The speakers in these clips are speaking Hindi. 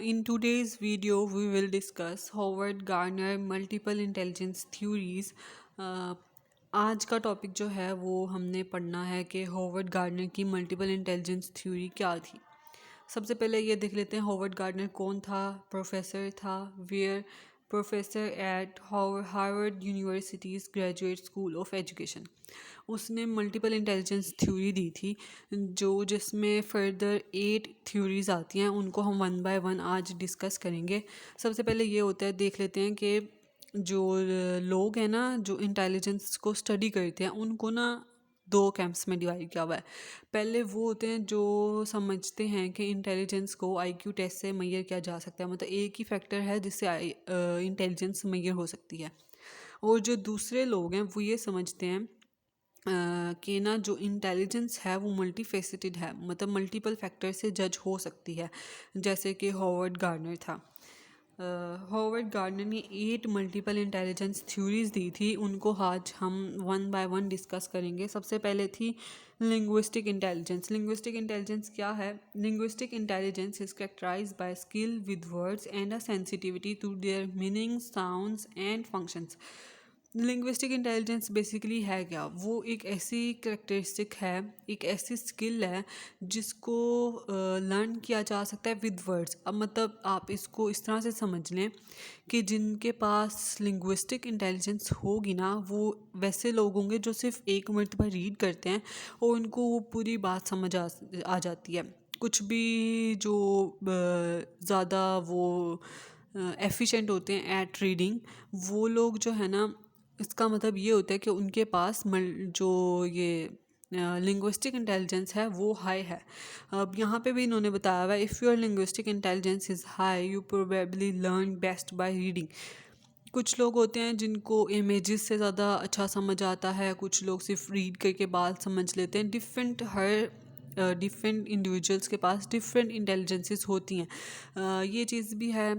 In today's video, we will discuss Howard Gardner multiple intelligence theories. आज का टॉपिक जो है वो हमने पढ़ना है कि हॉवर्ड गार्डनर की मल्टीपल इंटेलिजेंस थ्योरी क्या थी। सबसे पहले ये देख लेते हैं हॉवर्ड गार्डनर कौन था। प्रोफेसर था where professor at Harvard university's graduate school of education. उसने मल्टीपल इंटेलिजेंस थ्योरी दी थी जिसमें फर्दर 8 थ्योरीज आती हैं। उनको हम वन बाय वन आज डिस्कस करेंगे। सबसे पहले ये होता है, देख लेते हैं कि जो लोग हैं ना, जो इंटेलिजेंस को स्टडी करते हैं, उनको ना 2 कैंप्स में डिवाइड किया हुआ है। पहले वो होते हैं जो समझते हैं कि इंटेलिजेंस को आईक्यू टेस्ट से मेजर किया जा सकता है, मतलब एक ही फैक्टर है जिससे इंटेलिजेंस मेजर हो सकती है। और जो दूसरे लोग हैं वो ये समझते हैं कि ना जो इंटेलिजेंस है वो मल्टी फेसेटेड है, मतलब मल्टीपल फैक्टर से जज हो सकती है, जैसे कि हॉवर्ड गार्डनर था। हॉवर्ड गार्डनर ने 8 मल्टीपल इंटेलिजेंस थ्योरीज दी थी। उनको आज हम वन बाय वन डिस्कस करेंगे। सबसे पहले थी लिंग्विस्टिक इंटेलिजेंस। लिंग्विस्टिक इंटेलिजेंस क्या है? Linguistic intelligence is characterised by skill with words and a sensitivity to their meaning, sounds and functions. Linguistic intelligence basically है क्या? वो एक ऐसी करेक्टरिस्टिक है, एक ऐसी स्किल है जिसको लर्न किया जा सकता है विद वर्ड्स। अब मतलब आप इसको इस तरह से समझ लें कि जिनके पास लिंग्विस्टिक इंटेलिजेंस होगी ना, वो वैसे लोग होंगे जो सिर्फ एक मरतबा रीड करते हैं और उनको वो पूरी बात समझ आ जाती है। कुछ भी जो ज़्यादा वो एफिशिएंट होते हैं एट रीडिंग, वो लोग जो है ना, इसका मतलब ये होता है कि उनके पास जो ये लिंग्विस्टिक इंटेलिजेंस है वो हाई है। अब यहाँ पे भी इन्होंने बताया हुआ है, if your linguistic intelligence is high you probably learn best by reading. कुछ लोग होते हैं जिनको इमेजेस से ज़्यादा अच्छा समझ आता है, कुछ लोग सिर्फ रीड करके बात समझ लेते हैं। डिफरेंट इंडिविजुअल्स के पास डिफरेंट इंटेलिजेंसेस होती हैं। ये चीज़ भी है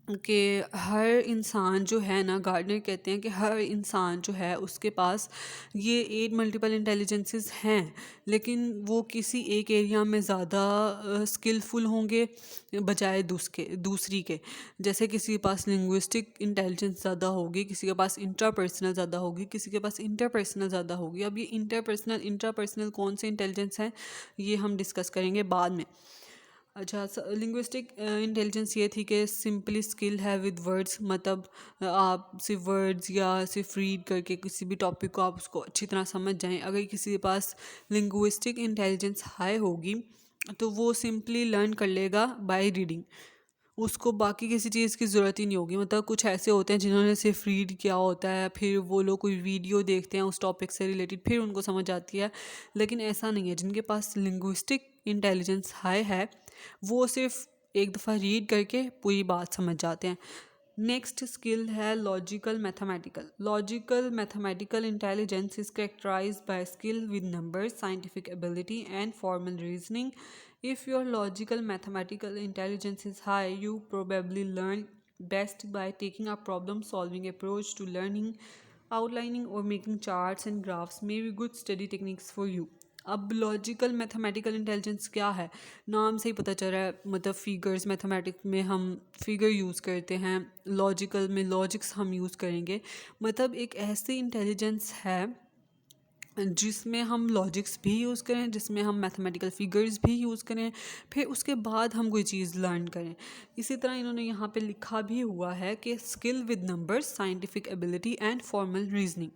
कि हर इंसान जो है ना, गार्डनर कहते हैं कि हर इंसान जो है उसके पास ये 8 मल्टीपल इंटेलिजेंसेस हैं, लेकिन वो किसी एक एरिया में ज़्यादा स्किलफुल होंगे बजाय दूसरी के। जैसे किसी के पास लिंग्विस्टिक इंटेलिजेंस ज़्यादा होगी, किसी के पास इंट्रापर्सनल ज़्यादा होगी, किसी के पास इंटरपर्सनल ज़्यादा होगी। अब ये इंट्रापर्सनल कौन से इंटेलिजेंस हैं ये हम डिस्कस करेंगे बाद में। अच्छा, लिंग्विस्टिक इंटेलिजेंस ये थी कि सिंपली स्किल है विद वर्ड्स, मतलब आप सिर्फ वर्ड्स या सिर्फ रीड करके किसी भी टॉपिक को आप उसको अच्छी तरह समझ जाएं। अगर किसी के पास लिंग्विस्टिक इंटेलिजेंस हाई होगी तो वो सिंपली लर्न कर लेगा बाय रीडिंग, उसको बाकी किसी चीज़ की ज़रूरत ही नहीं होगी। मतलब कुछ ऐसे होते हैं जिन्होंने सिर्फ रीड किया होता है, फिर वो लोग कोई वीडियो देखते हैं उस टॉपिक से रिलेटेड, फिर उनको समझ आती है। लेकिन ऐसा नहीं है, जिनके पास लिंग्विस्टिक इंटेलिजेंस हाई है वो सिर्फ एक दफ़ा रीड करके पूरी बात समझ जाते हैं। नेक्स्ट स्किल है logical mathematical intelligence is characterised by skill with numbers, scientific ability and formal reasoning. If your logical mathematical intelligence is high, you probably learn best by taking a problem solving approach to learning. Outlining or making charts and graphs may be good study techniques for you. अब लॉजिकल मैथमेटिकल इंटेलिजेंस क्या है? नाम से ही पता चल रहा है, मतलब फिगर्स, मैथमेटिक्स में हम फिगर यूज़ करते हैं, लॉजिकल में लॉजिक्स हम यूज़ करेंगे। मतलब एक ऐसी इंटेलिजेंस है जिसमें हम लॉजिक्स भी यूज़ करें, जिसमें हम मैथमेटिकल फिगर्स भी यूज़ करें, फिर उसके बाद हम कोई चीज़ लर्न करें। इसी तरह इन्होंने यहाँ पे लिखा भी हुआ है कि skill with numbers, scientific ability and formal reasoning.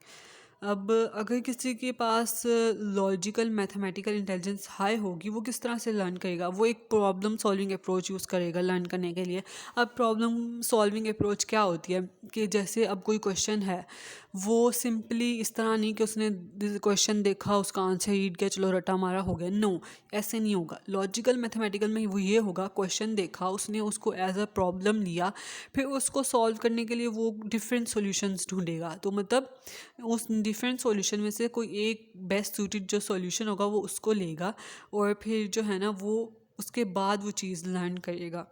अब अगर किसी के पास लॉजिकल मैथमेटिकल इंटेलिजेंस हाई होगी, वो किस तरह से लर्न करेगा? वो एक प्रॉब्लम सॉल्विंग अप्रोच यूज़ करेगा लर्न करने के लिए। अब प्रॉब्लम सॉल्विंग अप्रोच क्या होती है कि जैसे अब कोई क्वेश्चन है, वो सिंपली इस तरह नहीं कि उसने क्वेश्चन देखा, उसका आंसर रीड किया, चलो रट्टा मारा, हो गया। नो, ऐसे नहीं होगा। लॉजिकल मैथमेटिकल में वो ये होगा, क्वेश्चन देखा, उसने उसको एज अ प्रॉब्लम लिया, फिर उसको सॉल्व करने के लिए वो डिफरेंट सॉल्यूशंस ढूंढेगा। तो मतलब उस डिफरेंट सॉल्यूशन में से कोई एक बेस्ट सूटेड जो सॉल्यूशन होगा वो उसको लेगा, और फिर जो है ना वो उसके बाद वो चीज़ लर्न करेगा।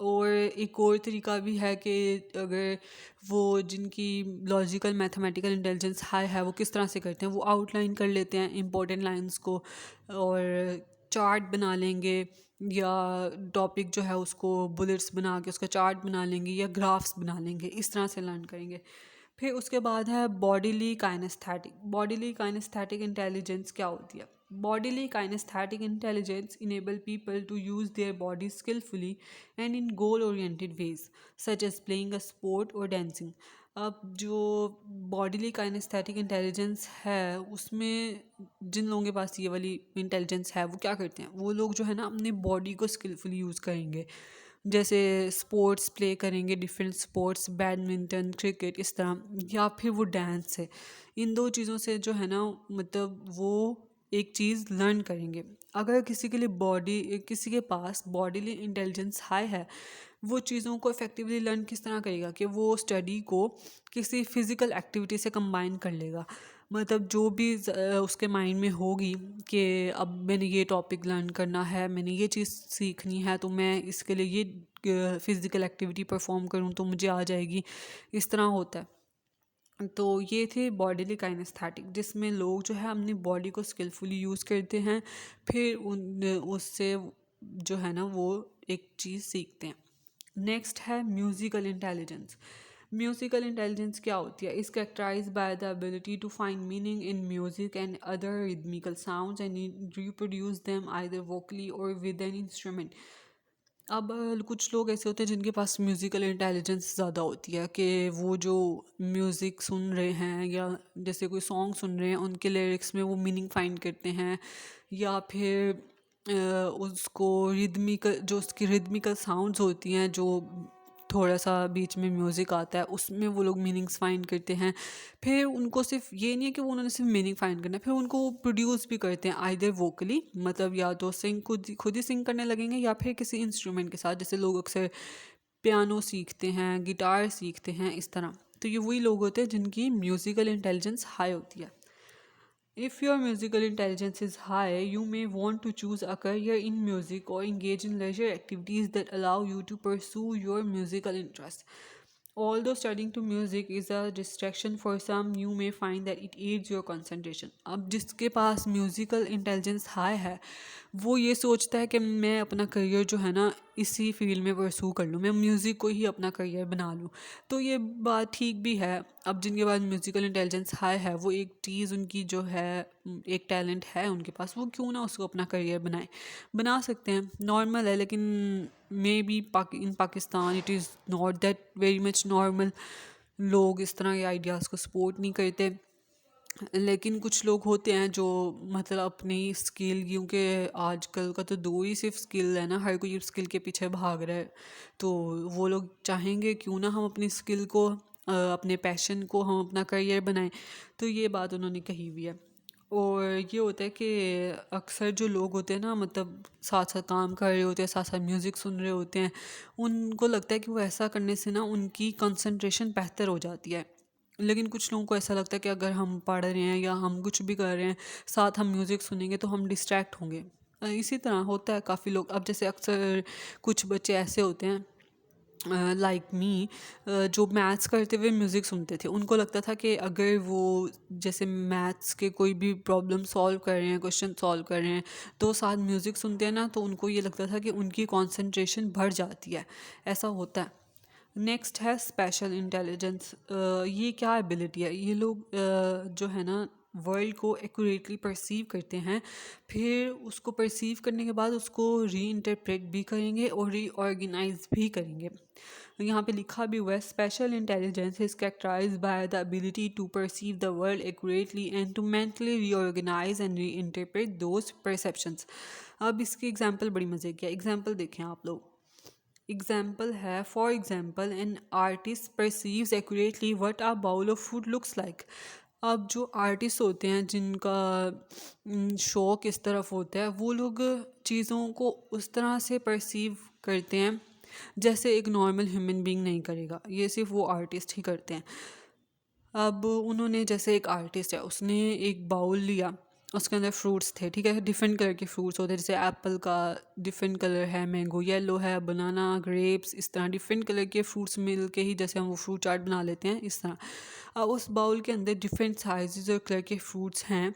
और एक और तरीका भी है कि अगर वो जिनकी लॉजिकल मैथमेटिकल इंटेलिजेंस हाई है वो किस तरह से करते हैं, वो आउटलाइन कर लेते हैं इंपॉर्टेंट लाइंस को, और चार्ट बना लेंगे, या टॉपिक जो है उसको बुलेट्स बना के उसका चार्ट बना लेंगे, या ग्राफ्स बना लेंगे, इस तरह से लर्न करेंगे। फिर उसके बाद है bodily kinesthetic. Bodily kinesthetic intelligence क्या होती है? Bodily kinesthetic intelligence enable people to use their body skilfully and in goal oriented ways such as playing a sport or dancing. अब जो बॉडीली काइनेस्थेटिक इंटेलिजेंस है उसमें जिन लोगों के पास ये वाली इंटेलिजेंस है वो क्या करते हैं, वो लोग जो है ना अपनी बॉडी को स्किलफुली यूज़ करेंगे, जैसे स्पोर्ट्स प्ले करेंगे, डिफरेंट स्पोर्ट्स, बैडमिंटन, क्रिकेट, इस तरह, या फिर वो डांस है। इन दो चीज़ों से जो है ना मतलब वो एक चीज़ लर्न करेंगे। अगर किसी के पास बॉडीली इंटेलिजेंस हाई है, वो चीज़ों को इफ़ेक्टिवली लर्न किस तरह करेगा कि वो स्टडी को किसी फिज़िकल एक्टिविटी से कंबाइन कर लेगा। मतलब जो भी उसके माइंड में होगी कि अब मैंने ये टॉपिक लर्न करना है, मैंने ये चीज़ सीखनी है, तो मैं इसके लिए ये फिज़िकल एक्टिविटी परफॉर्म करूँ तो मुझे आ जाएगी, इस तरह होता है। तो ये थे बॉडीली काइनेस्थेटिक, जिसमें लोग जो है अपनी बॉडी को स्किलफुली यूज़ करते हैं, फिर उससे जो है ना वो एक चीज़ सीखते हैं। नेक्स्ट है म्यूज़िकल इंटेलिजेंस। म्यूज़िकल इंटेलिजेंस क्या होती है? Is characterise by the ability to find meaning in music and other rhythmical sounds and reproduce them either vocally or with an instrument. अब कुछ लोग ऐसे होते हैं जिनके पास म्यूज़िकल इंटेलिजेंस ज़्यादा होती है कि वो जो म्यूज़िक सुन रहे हैं या जैसे कोई सॉन्ग सुन रहे हैं उनके लिरिक्स में वो मीनिंग फाइंड करते हैं, या फिर उसको रिदमिकल जो उसकी रिदमिकल साउंड्स होती हैं जो थोड़ा सा बीच में म्यूज़िक आता है उसमें वो लोग मीनिंग्स फाइंड करते हैं। फिर उनको सिर्फ ये नहीं है कि वो उन्होंने सिर्फ मीनिंग फाइंड करना है, फिर उनको वो प्रोड्यूस भी करते हैं आइदर वोकली, मतलब या तो खुद ही सिंग करने लगेंगे, या फिर किसी इंस्ट्रूमेंट के साथ, जैसे लोग अक्सर पियानो सीखते हैं, गिटार सीखते हैं, इस तरह। तो ये वही लोग होते हैं जिनकी म्यूज़िकल इंटेलिजेंस हाई होती है। If your musical intelligence is high, you may want to choose a career in music or engage in leisure activities that allow you to pursue your musical interest. Although studying to music is a distraction for some, you may find that it aids your concentration. अब जिसके पास म्यूज़िकल इंटेलिजेंस हाई है वो ये सोचता है कि मैं अपना करियर जो है ना इसी फील्ड में परसू कर लूँ, मैं म्यूज़िक को ही अपना करियर बना लूँ। तो ये बात ठीक भी है। अब जिनके पास म्यूज़िकल इंटेलिजेंस हाई है वो एक चीज़ उनकी जो है एक टैलेंट है उनके पास, वो क्यों ना उसको अपना करियर बना सकते हैं, नॉर्मल है। लेकिन may be in Pakistan it is not that very much normal. लोग इस तरह के आइडियाज़ को सपोर्ट नहीं करते। लेकिन कुछ लोग होते हैं जो मतलब अपनी स्किल, क्योंकि आजकल का तो दो ही सिर्फ स्किल है ना, हर कोई स्किल के पीछे भाग रहा है, तो वो लोग चाहेंगे क्यों ना हम अपनी स्किल को अपने पैशन को हम अपना करियर बनाएं। तो ये बात उन्होंने कही हुई है। और ये होता है कि अक्सर जो लोग होते हैं ना मतलब साथ साथ काम कर रहे होते हैं, साथ साथ म्यूज़िक सुन रहे होते हैं, उनको लगता है कि वो ऐसा करने से ना उनकी कंसंट्रेशन बेहतर हो जाती है। लेकिन कुछ लोगों को ऐसा लगता है कि अगर हम पढ़ रहे हैं या हम कुछ भी कर रहे हैं साथ हम म्यूज़िक सुनेंगे तो हम डिस्ट्रैक्ट होंगे। इसी तरह होता है काफ़ी लोग। अब जैसे अक्सर कुछ बच्चे ऐसे होते हैं लाइक मी, जो मैथ्स करते हुए म्यूज़िक सुनते थे, उनको लगता था कि अगर वो जैसे मैथ्स के कोई भी प्रॉब्लम सॉल्व कर रहे हैं, क्वेश्चन सॉल्व कर रहे हैं, तो साथ म्यूज़िक सुनते हैं ना, तो उनको ये लगता था कि उनकी कंसंट्रेशन बढ़ जाती है। ऐसा होता है। नेक्स्ट है स्पेशल इंटेलिजेंस। ये क्या एबिलिटी है? ये लोग जो है ना वर्ल्ड को एक्यूरेटली परसीव करते हैं, फिर उसको परसीव करने के बाद उसको री इंटरप्रेट भी करेंगे और रीऑर्गेनाइज भी करेंगे। यहाँ पे लिखा भी हुआ है, spatial intelligence is characterise by the ability to perceive the world accurately and to mentally reorganise and reinterpret those perceptions. अब इसकी एग्जाम्पल बड़ी मज़े की है, एग्जाम्पल देखें आप लोग। एग्जाम्पल है, for example an artist perceives accurately what a bowl of food looks like. अब जो आर्टिस्ट होते हैं जिनका शौक इस तरफ होता है, वो लोग चीज़ों को उस तरह से परसीव करते हैं जैसे एक नॉर्मल ह्यूमन बीइंग नहीं करेगा, ये सिर्फ वो आर्टिस्ट ही करते हैं। अब उन्होंने, जैसे एक आर्टिस्ट है, उसने एक बाउल लिया, उसके अंदर फ्रूट्स थे, ठीक है, डिफरेंट कलर के फ्रूट्स होते हैं, जैसे एप्पल का डिफरेंट कलर है, मैंगो येलो है, बनाना, ग्रेप्स, इस तरह डिफरेंट कलर के फ्रूट्स मिल के ही जैसे हम वो फ्रूट चाट बना लेते हैं, इस तरह। अब उस बाउल के अंदर डिफरेंट साइजेस और कलर के फ्रूट्स हैं,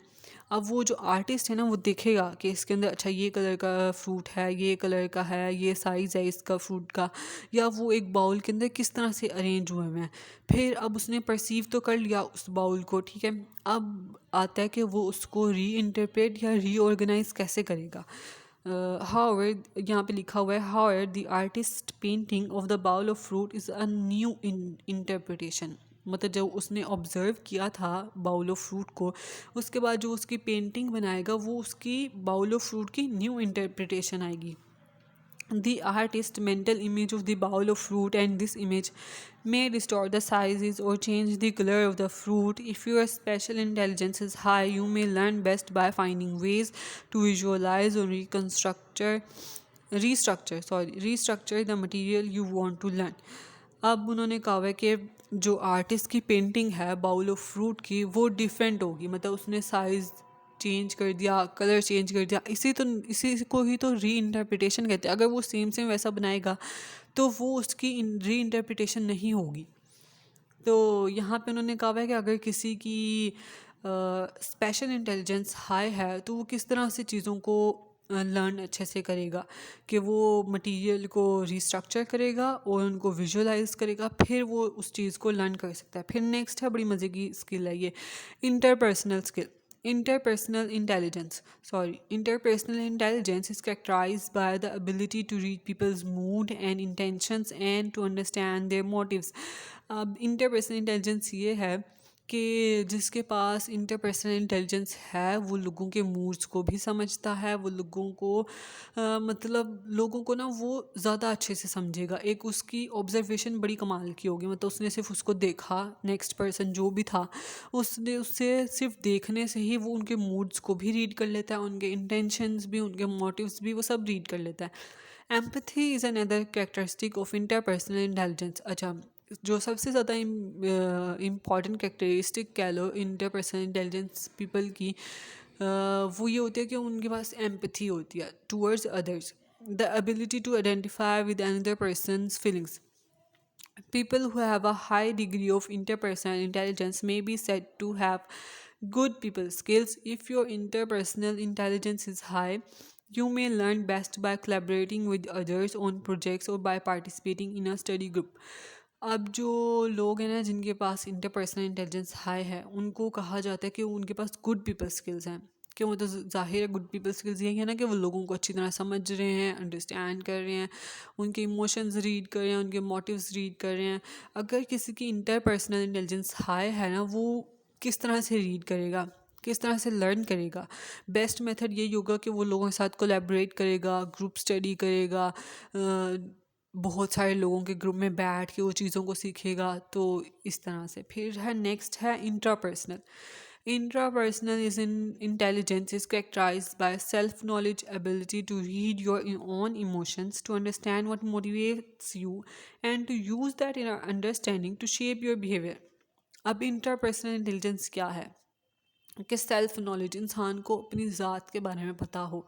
अब वो जो आर्टिस्ट है ना वो देखेगा कि इसके अंदर अच्छा ये कलर का फ्रूट है, ये कलर का है, ये साइज़ है इसका फ्रूट का, या वो एक बाउल के अंदर किस तरह से अरेंज हुए हुए हैं। फिर अब उसने परसीव तो कर लिया उस बाउल को, ठीक है। अब आता है कि वो उसको री इंटरप्रेट या रीऑर्गेनाइज कैसे करेगा। हाउएवर यहाँ पे लिखा हुआ है, however the artist painting of the bowl of fruit is a new interpretation. मतलब जब उसने ऑब्ज़र्व किया था बाउल ऑफ फ्रूट को, उसके बाद जो उसकी पेंटिंग बनाएगा वो उसकी बाउल ऑफ फ्रूट की न्यू इंटरप्रिटेशन आएगी। The artist's mental image of the bowl of fruit and this image may distort the sizes or change the color of the fruit. If your special intelligence is high, you may learn best by finding ways to visualize or restructure the material you want to learn. अब उन्होंने कहा है कि जो आर्टिस्ट की पेंटिंग है बाउल ऑफ फ्रूट की वो डिफरेंट होगी, मतलब उसने साइज़ चेंज कर दिया, कलर चेंज कर दिया, इसी को ही तो री इंटरप्रिटेशन कहते हैं। अगर वो सेम सेम वैसा बनाएगा तो वो उसकी री इंटरप्रिटेशन नहीं होगी। तो यहाँ पे उन्होंने कहा है कि अगर किसी की स्पेशल इंटेलिजेंस हाई है तो वो किस तरह से चीज़ों को लर्न अच्छे से करेगा, कि वो मटेरियल को रिस्ट्रक्चर करेगा और उनको विजुअलाइज करेगा, फिर वो उस चीज़ को लर्न कर सकता है। फिर नेक्स्ट है, बड़ी मज़े की स्किल है ये, interpersonal skill. Interpersonal intelligence is characterized by the ability to read people's mood and intentions and to understand their motives. अब इंटरपर्सनल इंटेलिजेंस ये है कि जिसके पास इंटरपर्सनल इंटेलिजेंस है वो लोगों के मूड्स को भी समझता है, वो लोगों को मतलब लोगों को ना वो ज़्यादा अच्छे से समझेगा। एक उसकी ऑब्जर्वेशन बड़ी कमाल की होगी, मतलब उसने सिर्फ उसको देखा, नेक्स्ट पर्सन जो भी था उसने उससे सिर्फ देखने से ही वो उनके मूड्स को भी रीड कर लेता है, उनके इंटेंशंस भी, उनके मोटिव्स भी, वो सब रीड कर लेता है। Empathy is another characteristic of interpersonal intelligence. अच्छा, जो सबसे ज़्यादा इम्पॉर्टेंट कैरेक्टरिस्टिक कह लो इंटरपर्सनल इंटेलिजेंस पीपल की, वो ये होती है कि उनके पास एम्पथी होती है towards others, the ability to identify with another person's feelings. People who have a high degree of interpersonal intelligence may be said to have good people skills. If your interpersonal intelligence is high, you may learn best by collaborating with others on projects or by participating in a study group. अब जो लोग हैं ना जिनके पास इंटरपर्सनल इंटेलिजेंस हाई है उनको कहा जाता है कि उनके पास गुड पीपल स्किल्स हैं। क्यों? मतलब ज़ाहिर है गुड पीपल स्किल्स यही है ना कि वो लोगों को अच्छी तरह समझ रहे हैं, अंडरस्टैंड कर रहे हैं, उनके इमोशंस रीड कर रहे हैं, उनके मोटिव्स रीड कर रहे हैं। अगर किसी की इंटरपर्सनल इंटेलिजेंस हाई है ना, वो किस तरह से रीड करेगा, किस तरह से लर्न करेगा? बेस्ट मेथड यही होगा कि वो लोगों के साथ कोलैबोरेट करेगा, ग्रुप स्टडी करेगा, बहुत सारे लोगों के ग्रुप में बैठ के वो चीज़ों को सीखेगा। तो इस तरह से फिर है नेक्स्ट है intrapersonal. Intrapersonal is in intelligence is characterized by self-knowledge, ability to read your own emotions, to understand what motivates you, and to use that inner understanding to shape your behavior. अब इंटरपर्सनल इंटेलिजेंस क्या है? कि सेल्फ नॉलेज, इंसान को अपनी ज़ात के बारे में पता हो,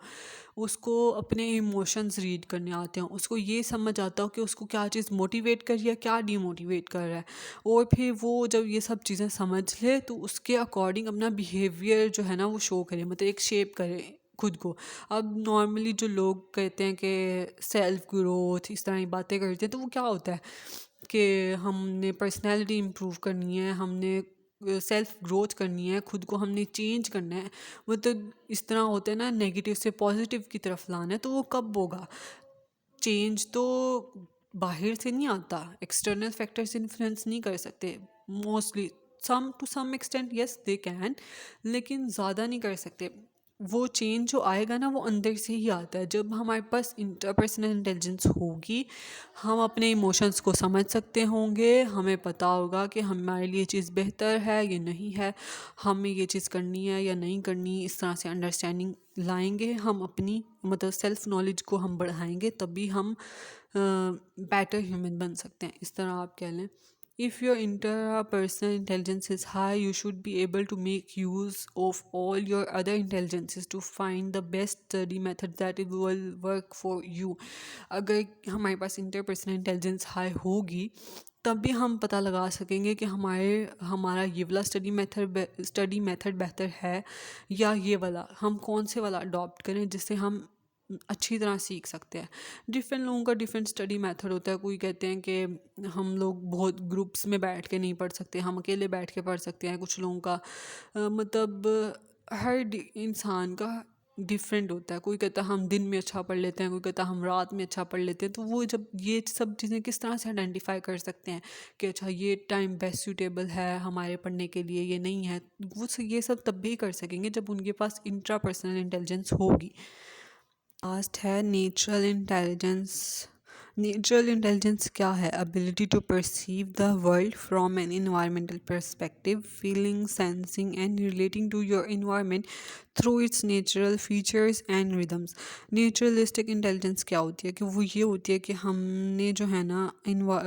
उसको अपने इमोशंस रीड करने आते हैं, उसको ये समझ आता हो कि उसको क्या चीज़ मोटिवेट कर रही है, क्या डीमोटिवेट कर रहा है, और फिर वो जब ये सब चीज़ें समझ ले तो उसके अकॉर्डिंग अपना बिहेवियर जो है ना वो शो करे, मतलब एक शेप करे खुद को। अब नॉर्मली जो लोग कहते हैं कि सेल्फ ग्रोथ इस तरह की बातें करते हैं, तो वो क्या होता है कि हमने पर्सनैलिटी इम्प्रूव करनी है, हमने सेल्फ ग्रोथ करनी है, खुद को हमने चेंज करना है। वो तो इस तरह होता है ना, नेगेटिव से पॉजिटिव की तरफ लाना है। तो वो कब होगा चेंज? तो बाहर से नहीं आता, एक्सटर्नल फैक्टर्स इन्फ्लुएंस नहीं कर सकते mostly. Some to some extent yes they can, लेकिन ज़्यादा नहीं कर सकते। वो चेंज जो आएगा ना वो अंदर से ही आता है। जब हमारे पास इंटरपर्सनल इंटेलिजेंस होगी, हम अपने इमोशंस को समझ सकते होंगे, हमें पता होगा कि हमारे लिए चीज़ बेहतर है या नहीं है, हमें ये चीज़ करनी है या नहीं करनी। इस तरह से अंडरस्टैंडिंग लाएंगे हम, अपनी मतलब सेल्फ नॉलेज को हम बढ़ाएंगे, तभी हम बेटर ह्यूमन बन सकते हैं। इस तरह आप कह लें। If your interpersonal intelligence is high, you should be able to make use of all your other intelligences to find the best study method that it will work for you. अगर हमारे पास interpersonal intelligence high होगी तभी हम पता लगा सकेंगे कि हमारा ये वाला स्टडी मेथड बेहतर है या ये वाला, हम कौन से वाला अडॉप्ट करें जिससे हम अच्छी तरह सीख सकते हैं। डिफरेंट लोगों का डिफरेंट स्टडी मेथड होता है। कोई कहते हैं कि हम लोग बहुत ग्रुप्स में बैठ के नहीं पढ़ सकते, हम अकेले बैठ के पढ़ सकते हैं। कुछ लोगों का मतलब इंसान का डिफरेंट होता है। कोई कहता है हम दिन में अच्छा पढ़ लेते हैं, कोई कहता है हम रात में अच्छा पढ़ लेते हैं। तो वो जब ये सब चीज़ें किस तरह से आइडेंटिफाई कर सकते हैं कि अच्छा ये टाइम बेस्ट सूटेबल है हमारे पढ़ने के लिए, ये नहीं है, ये सब तब भी कर सकेंगे जब उनके पास इंट्रा पर्सनल इंटेलिजेंस होगी। लास्ट है नेचुरल इंटेलिजेंस। नेचुरल इंटेलिजेंस क्या है? Ability to perceive the world from an environmental perspective, feeling, sensing and relating to your environment through its natural features and rhythms. Naturalistic intelligence क्या होती है? कि वो ये होती है कि हमने जो है ना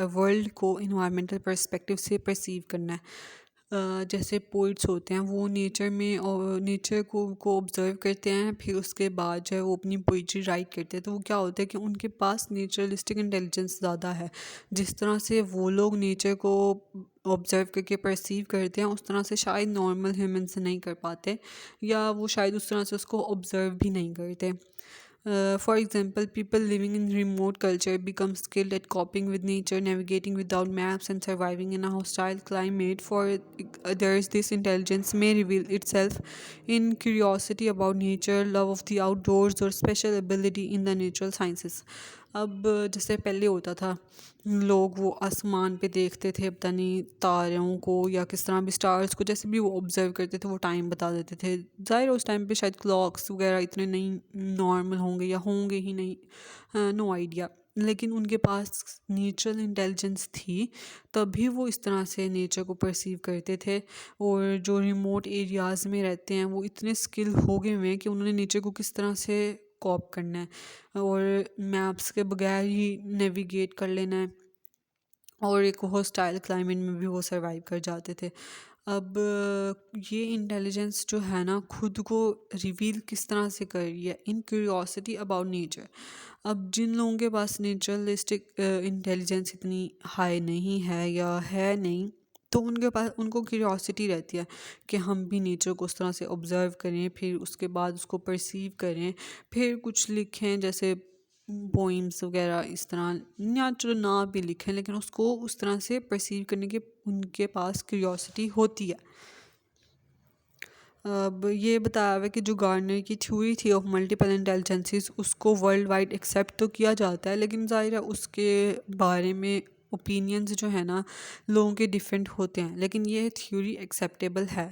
वर्ल्ड को इन्वायरमेंटल परस्पेक्टिव से परसीव करना है। जैसे पोइट्स होते हैं वो नेचर में और नेचर को ऑब्ज़र्व करते हैं, फिर उसके बाद जो है वो अपनी पोइट्री राइट करते हैं। तो वो क्या होता है कि उनके पास नेचुरलिस्टिक इंटेलिजेंस ज़्यादा है। जिस तरह से वो लोग नेचर को ऑब्ज़र्व करके परसीव करते हैं उस तरह से शायद नॉर्मल ह्यूमन से नहीं कर पाते, या वो शायद उस तरह से उसको ऑब्ज़र्व भी नहीं करते। For example, people living in remote culture become skilled at coping with nature, navigating without maps, and surviving in a hostile climate. For others, this intelligence may reveal itself in curiosity about nature, love of the outdoors, or special ability in the natural sciences. अब जैसे पहले होता था, लोग वो आसमान पे देखते थे पता नहीं तारों को या किस तरह भी स्टार्स को, जैसे भी वो ऑब्ज़र्व करते थे वो टाइम बता देते थे। ज़ाहिर उस टाइम पे शायद क्लॉक्स वगैरह इतने नहीं नॉर्मल होंगे या होंगे ही नहीं, नो आइडिया। लेकिन उनके पास नेचुरल इंटेलिजेंस थी, तभी वो इस तरह से नेचर को परसीव करते थे। और जो रिमोट एरियाज़ में रहते हैं वो इतने स्किल हो गए हुए हैं कि उन्होंने नेचर को किस तरह से कॉप करना है और मैप्स के बगैर ही नेविगेट कर लेना है, और एक हॉस्टाइल क्लाइमेट में भी वो सरवाइव कर जाते थे। अब ये इंटेलिजेंस जो है ना खुद को रिवील किस तरह से कर रही है? इन क्यूरियोसिटी अबाउट नेचर। अब जिन लोगों के पास नेचुरलिस्टिक इंटेलिजेंस इतनी हाई नहीं है या है नहीं, तो उनके पास उनको क्यूरियोसिटी रहती है कि हम भी नेचर को उस तरह से ऑब्ज़र्व करें, फिर उसके बाद उसको परसीव करें, फिर कुछ लिखें, जैसे पोइम्स वगैरह इस तरह, या चलो ना भी लिखें लेकिन उसको उस तरह से परसीव करने के उनके पास क्यूरियोसिटी होती है। अब ये बताया हुआ है कि जो गार्डनर की थ्योरी थी ऑफ मल्टीपल इंटेलिजेंसेस उसको वर्ल्ड वाइड एक्सेप्ट तो किया जाता है, लेकिन ज़ाहिर है उसके बारे में ओपिनियंस जो है ना लोगों के डिफरेंट होते हैं, लेकिन ये थ्योरी एक्सेप्टेबल है।